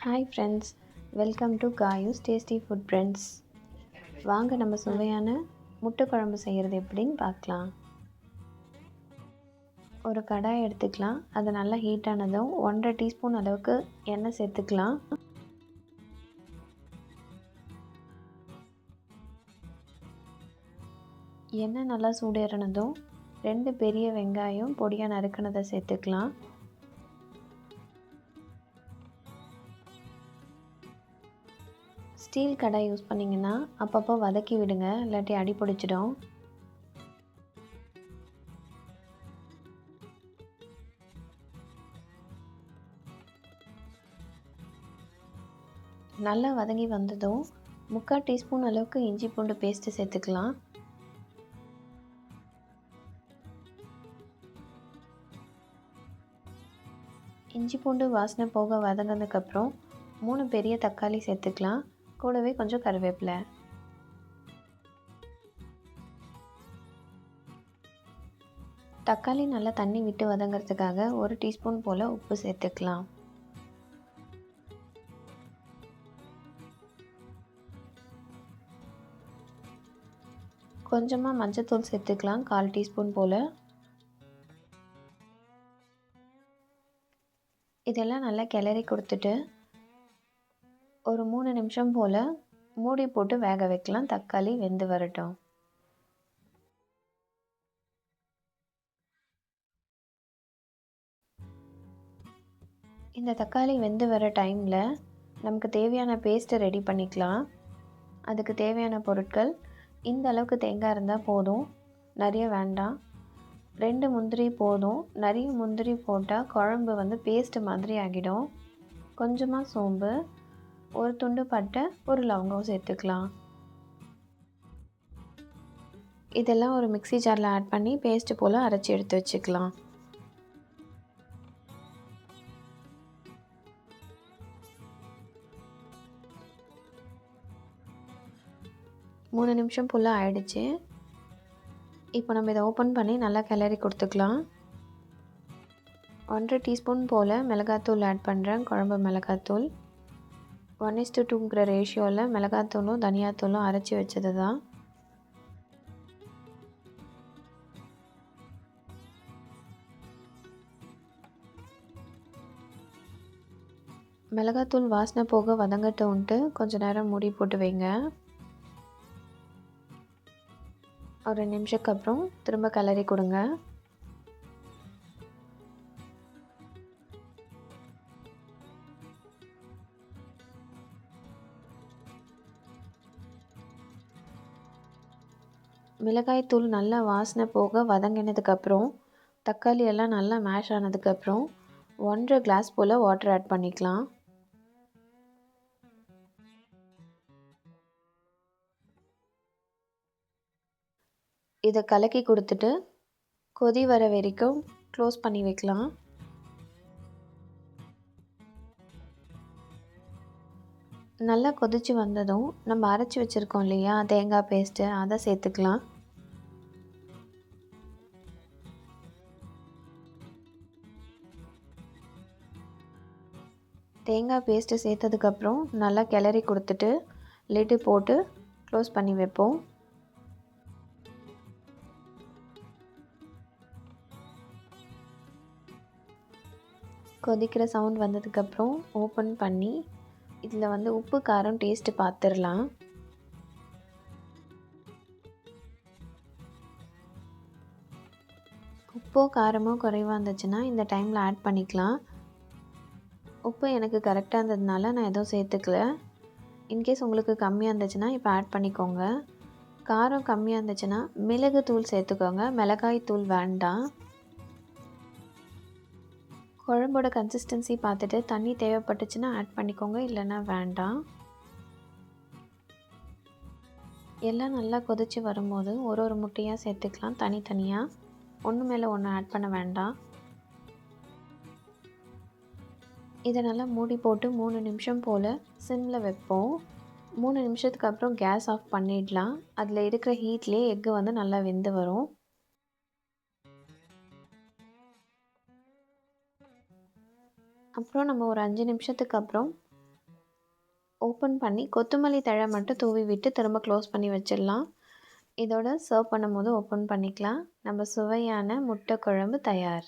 Hi friends, welcome to Kayu's tasty food friends. வாங்க நம்ம சுவையான முட்டை குழம்பு செய்கிறது எப்படின்னு பார்க்கலாம். ஒரு கடாய் எடுத்துக்கலாம். அது நல்லா ஹீட் ஆனதும் 1.5 டீஸ்பூன் அளவுக்கு எண்ணெய் சேர்த்துக்கலாம். எண்ணெய் நல்லா சூடேறினதும் 2 பெரிய வெங்காயம் பொடியாக நறுக்கினதை சேர்த்துக்கலாம். ஸ்டீல் கடாய் யூஸ் பண்ணிங்கன்னா அப்பப்போ வதக்கி விடுங்க, இல்லாட்டி அடி பிடிச்சிடும். நல்லா வதங்கி வந்ததும் 3/4 டீஸ்பூன் அளவுக்கு இஞ்சி பூண்டு பேஸ்ட்டு சேர்த்துக்கலாம். இஞ்சி பூண்டு வாசனை போக வதங்கினதுக்கப்புறம் 3 பெரிய தக்காளி சேர்த்துக்கலாம். கூடவே கொஞ்சம் கருவேப்பிலை. தக்காளி நல்லா தண்ணி விட்டு வதங்கிறதுக்காக 1 டீஸ்பூன் போல் உப்பு சேர்த்துக்கலாம். கொஞ்சமாக மஞ்சத்தூள் சேர்த்துக்கலாம், 1/4 டீஸ்பூன் போல். இதெல்லாம் நல்லா கிளறி கொடுத்துட்டு ஒரு 3 நிமிஷம் போல் மூடி போட்டு வேக வைக்கலாம். தக்காளி வெந்து வரட்டும். இந்த தக்காளி வெந்து வர டைமில் நமக்கு தேவையான பேஸ்ட்டை ரெடி பண்ணிக்கலாம். அதுக்கு தேவையான பொருட்கள், இந்த அளவுக்கு தேங்காய் இருந்தால் போதும், நிறைய வேண்டாம். 2 முந்திரி போதும். நிறைய முந்திரி போட்டால் குழம்பு பேஸ்ட்டு மாதிரி ஆகிடும். கொஞ்சமாக சோம்பு, ஒரு துண்டு பட்டை, ஒரு லவங்கம் சேர்த்துக்கலாம். இதெல்லாம் ஒரு மிக்ஸி ஜாரில் ஆட் பண்ணி பேஸ்ட்டு போல் அரைச்சி எடுத்து வச்சுக்கலாம். மூணு நிமிஷம் போல் ஆயிடுச்சு. இப்போ நம்ம இதை ஓப்பன் பண்ணி நல்லா கிளறி கொடுத்துக்கலாம். 1.5 டீஸ்பூன் போல் மிளகாத்தூள் ஆட் பண்ணுறேன். குழம்பு மிளகாத்தூள் 1:2ங்கிற ரேஷியோவில் மிளகாத்தூளும் தனியாத்தூளும் அரைச்சி வச்சது தான். மிளகாத்தூள் வாசனை போக வதங்கட்டோன்ட்டு கொஞ்சம் நேரம் மூடி போட்டு வைங்க. ஒரு 2 நிமிஷத்துக்கு அப்புறம் திரும்ப கிளறி கொடுங்க. மிளகாய்த்தூள் நல்லா வாசனை போக வதங்கினதுக்கப்புறம் தக்காளி எல்லாம் நல்லா மேஷ் ஆனதுக்கப்புறம் 1.5 கிளாஸ் போல் வாட்டர் ஆட் பண்ணிக்கலாம். இதை கலக்கி கொடுத்துட்டு கொதி வர வரைக்கும் க்ளோஸ் பண்ணி வைக்கலாம். நல்லா கொதித்து வந்ததும் நம்ம அரைச்சி வச்சுருக்கோம் இல்லையா தேங்காய் பேஸ்ட்டு, அதை சேர்த்துக்கலாம். தேங்காய் பேஸ்ட்டு சேர்த்ததுக்கப்புறம் நல்லா கிளறி கொடுத்துட்டு லிட்டு போட்டு க்ளோஸ் பண்ணி வைப்போம். கொதிக்கிற சவுண்ட் வந்ததுக்கப்புறம் ஓப்பன் பண்ணி இதில் உப்பு காரம் டேஸ்ட்டு பார்த்துடலாம். உப்போ காரமோ குறைவாக இருந்துச்சுன்னா இந்த டைமில் ஆட் பண்ணிக்கலாம். உப்பு எனக்கு கரெக்டாக இருந்ததுனால நான் எதுவும் சேர்த்துக்கல. இன்கேஸ் உங்களுக்கு கம்மியாக இருந்துச்சுன்னா இப்போ ஆட் பண்ணிக்கோங்க. காரம் கம்மியாக இருந்துச்சுன்னா மிளகு தூள் சேர்த்துக்கோங்க, மிளகாய் தூள் வேண்டாம். குழம்போட கன்சிஸ்டன்சி பார்த்துட்டு தண்ணி தேவைப்பட்டுச்சுன்னா ஆட் பண்ணிக்கோங்க, இல்லைன்னா வேண்டாம். எல்லாம் நல்லா கொதித்து வரும்போது ஒரு முட்டையாக சேர்த்துக்கலாம் தனித்தனியாக. ஒன்று மேலே ஒன்று ஆட் பண்ண வேண்டாம். இதை நல்லா மூடி போட்டு 3 நிமிஷம் போல் சிம்மில் வைப்போம். 3 நிமிஷத்துக்கு அப்புறம் கேஸ் ஆஃப் பண்ணிடலாம். அதில் இருக்கிற ஹீட்லேயே எக்கு நல்லா வெந்து வரும். அப்புறம் நம்ம ஒரு 5 நிமிஷத்துக்கு அப்புறம் ஓப்பன் பண்ணி கொத்தமல்லி தழை மட்டும் தூவி விட்டு திரும்ப க்ளோஸ் பண்ணி வச்சிடலாம். இதோட சர்வ் பண்ணும்போது ஓப்பன் பண்ணிக்கலாம். நம்ம சுவையான முட்டை குழம்பு தயார்.